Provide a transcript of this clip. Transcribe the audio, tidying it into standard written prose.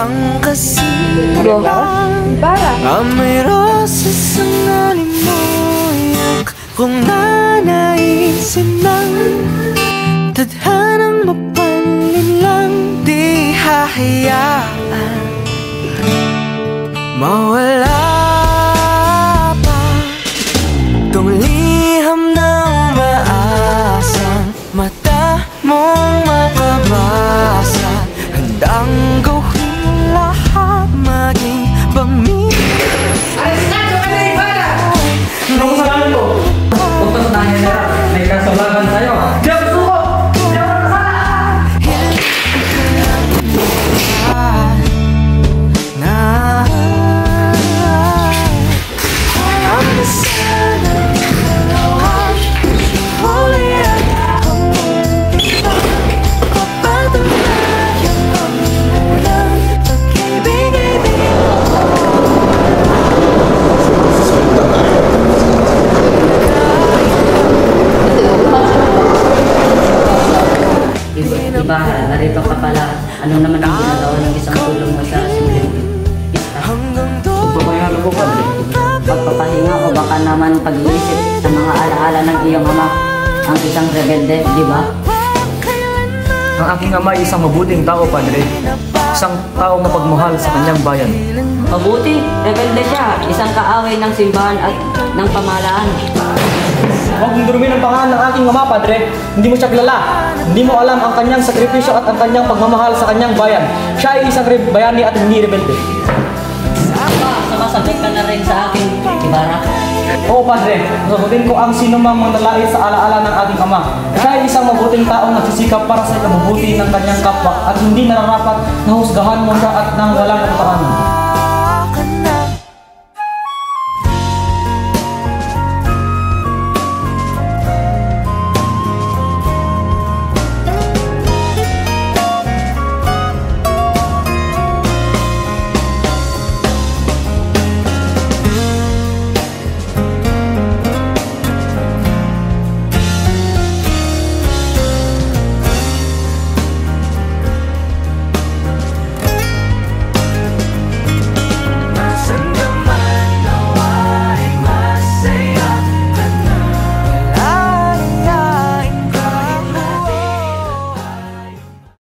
ang kasiyahan. May roses ang alimoyak. Kung nanaisin ng tadhanang mapanlin lang, di hahayaan mawala pa tong liham na umaasang mata mong makabasa. Handang gawin lahat, maging Ano sa kanan ko? Utos na general, may kasalanan tayo. Diyan suko! Diyan kasalanan! Diba, narito ka pala. Ano naman ang ginagawa ng isang tulong mo sa simpleng pista? Pagpapahinga ko, padre. Pagpapahinga o baka naman pag-iisip sa mga alaala ng iyong ama, ang isang rebelde, di ba? Ang aking ama ay isang mabuting tao, padre. Isang taong mapagmahal sa kanyang bayan. Mabuti, rebelde siya, isang kaaway ng simbahan at ng pamahalaan. Huwag mong durumin ang pangalan ng aking ama, padre. Hindi mo siya kilala. Hindi mo alam ang kanyang sakripisyo at ang kanyang pagmamahal sa kanyang bayan. Siya ay isang bayani at hindi rebelde. Sumasabit ka na rin sa aking Ibarra. Oo, padre. Sagutin ko ang sinumang manlalait sa alaala ng ating ama. Siya ay isang mabuting taong nagsisikap para sa ikabubuti ng kanyang kapwa at hindi nararapat na husgahan mo siya at nang walang katotohanan.